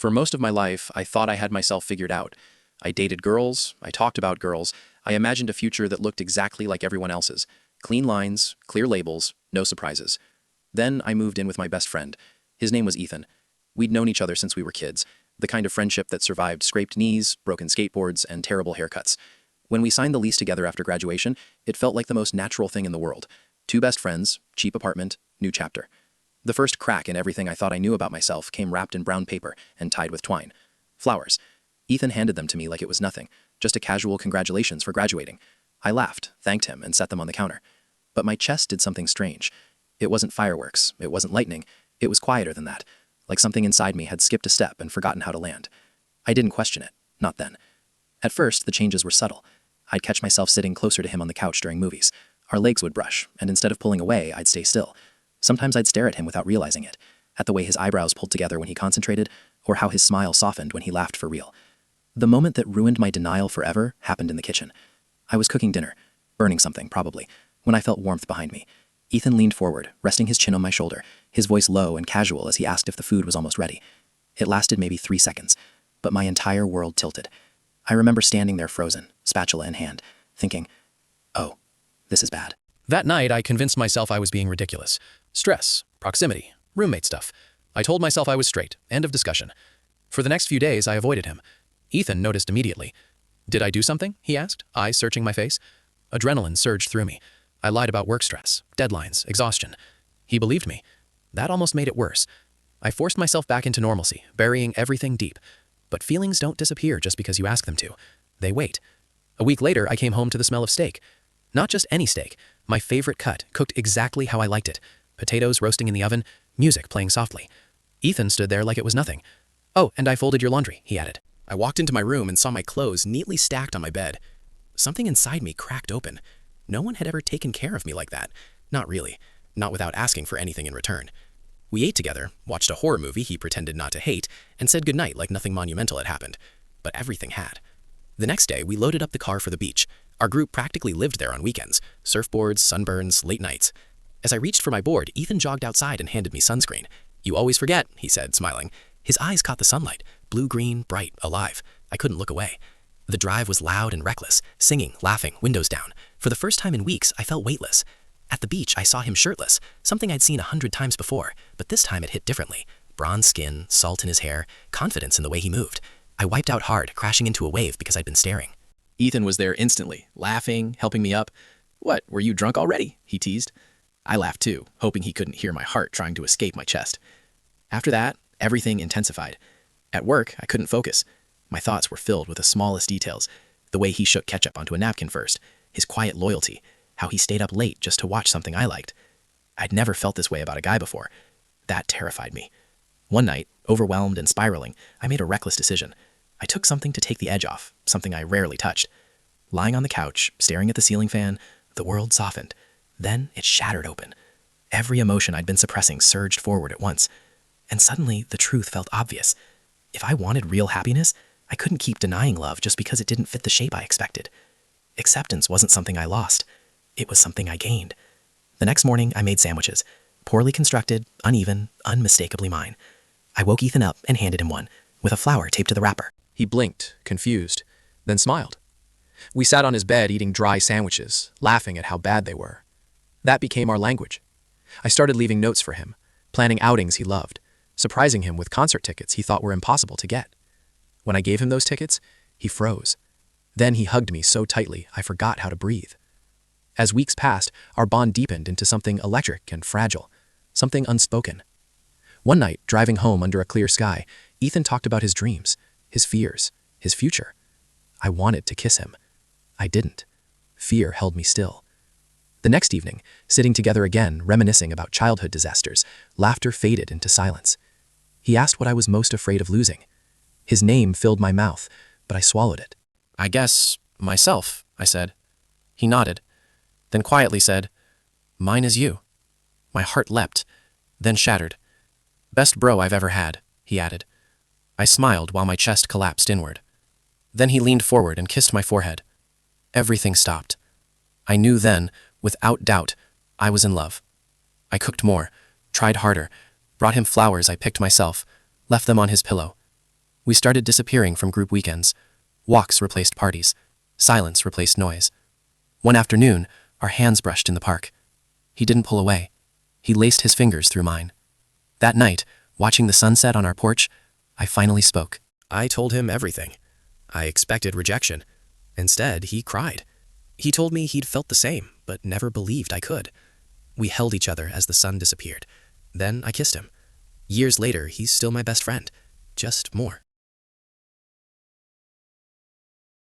For most of my life, I thought I had myself figured out. I dated girls, I talked about girls, I imagined a future that looked exactly like everyone else's. Clean lines, clear labels, no surprises. Then I moved in with my best friend. His name was Ethan. We'd known each other since we were kids, the kind of friendship that survived scraped knees, broken skateboards, and terrible haircuts. When we signed the lease together after graduation, it felt like the most natural thing in the world. Two best friends, cheap apartment, new chapter. The first crack in everything I thought I knew about myself came wrapped in brown paper and tied with twine. Flowers. Ethan handed them to me like it was nothing, just a casual congratulations for graduating. I laughed, thanked him, and set them on the counter. But my chest did something strange. It wasn't fireworks, it wasn't lightning, it was quieter than that, like something inside me had skipped a step and forgotten how to land. I didn't question it, not then. At first, the changes were subtle. I'd catch myself sitting closer to him on the couch during movies. Our legs would brush, and instead of pulling away, I'd stay still. Sometimes I'd stare at him without realizing it, at the way his eyebrows pulled together when he concentrated, or how his smile softened when he laughed for real. The moment that ruined my denial forever happened in the kitchen. I was cooking dinner, burning something, probably, when I felt warmth behind me. Ethan leaned forward, resting his chin on my shoulder, his voice low and casual as he asked if the food was almost ready. It lasted maybe 3 seconds, but my entire world tilted. I remember standing there frozen, spatula in hand, thinking, oh, this is bad. That night, I convinced myself I was being ridiculous. Stress, proximity, roommate stuff. I told myself I was straight. End of discussion. For the next few days, I avoided him. Ethan noticed immediately. Did I do something? He asked, eyes searching my face. Adrenaline surged through me. I lied about work stress, deadlines, exhaustion. He believed me. That almost made it worse. I forced myself back into normalcy, burying everything deep. But feelings don't disappear just because you ask them to. They wait. A week later, I came home to the smell of steak. Not just any steak, my favorite cut, cooked exactly how I liked it. Potatoes roasting in the oven, music playing softly. Ethan stood there like it was nothing. Oh, and I folded your laundry, he added. I walked into my room and saw my clothes neatly stacked on my bed. Something inside me cracked open. No one had ever taken care of me like that. Not really. Not without asking for anything in return. We ate together, watched a horror movie he pretended not to hate, and said goodnight like nothing monumental had happened. But everything had. The next day, we loaded up the car for the beach. Our group practically lived there on weekends. Surfboards, sunburns, late nights. As I reached for my board, Ethan jogged outside and handed me sunscreen. You always forget, he said, smiling. His eyes caught the sunlight, blue-green, bright, alive. I couldn't look away. The drive was loud and reckless, singing, laughing, windows down. For the first time in weeks, I felt weightless. At the beach, I saw him shirtless, something I'd seen 100 times before, but this time it hit differently. Bronze skin, salt in his hair, confidence in the way he moved. I wiped out hard, crashing into a wave because I'd been staring. Ethan was there instantly, laughing, helping me up. What, were you drunk already? He teased. I laughed too, hoping he couldn't hear my heart trying to escape my chest. After that, everything intensified. At work, I couldn't focus. My thoughts were filled with the smallest details. The way he shook ketchup onto a napkin first, his quiet loyalty, how he stayed up late just to watch something I liked. I'd never felt this way about a guy before. That terrified me. One night, overwhelmed and spiraling, I made a reckless decision. I took something to take the edge off, something I rarely touched. Lying on the couch, staring at the ceiling fan, the world softened. Then it shattered open. Every emotion I'd been suppressing surged forward at once. And suddenly, the truth felt obvious. If I wanted real happiness, I couldn't keep denying love just because it didn't fit the shape I expected. Acceptance wasn't something I lost. It was something I gained. The next morning, I made sandwiches. Poorly constructed, uneven, unmistakably mine. I woke Ethan up and handed him one, with a flower taped to the wrapper. He blinked, confused, then smiled. We sat on his bed eating dry sandwiches, laughing at how bad they were. That became our language. I started leaving notes for him, planning outings he loved, surprising him with concert tickets he thought were impossible to get. When I gave him those tickets, he froze. Then he hugged me so tightly I forgot how to breathe. As weeks passed, our bond deepened into something electric and fragile, something unspoken. One night, driving home under a clear sky, Ethan talked about his dreams, his fears, his future. I wanted to kiss him. I didn't. Fear held me still. The next evening, sitting together again, reminiscing about childhood disasters, laughter faded into silence. He asked what I was most afraid of losing. His name filled my mouth, but I swallowed it. I guess myself, I said. He nodded, then quietly said, Mine is you. My heart leapt, then shattered. Best bro I've ever had, he added. I smiled while my chest collapsed inward. Then he leaned forward and kissed my forehead. Everything stopped. I knew then, without doubt, I was in love. I cooked more, tried harder, brought him flowers I picked myself, left them on his pillow. We started disappearing from group weekends. Walks replaced parties. Silence replaced noise. One afternoon, our hands brushed in the park. He didn't pull away. He laced his fingers through mine. That night, watching the sunset on our porch, I finally spoke. I told him everything. I expected rejection. Instead, he cried. He told me he'd felt the same, but never believed I could. We held each other as the sun disappeared. Then I kissed him. Years later, he's still my best friend. Just more.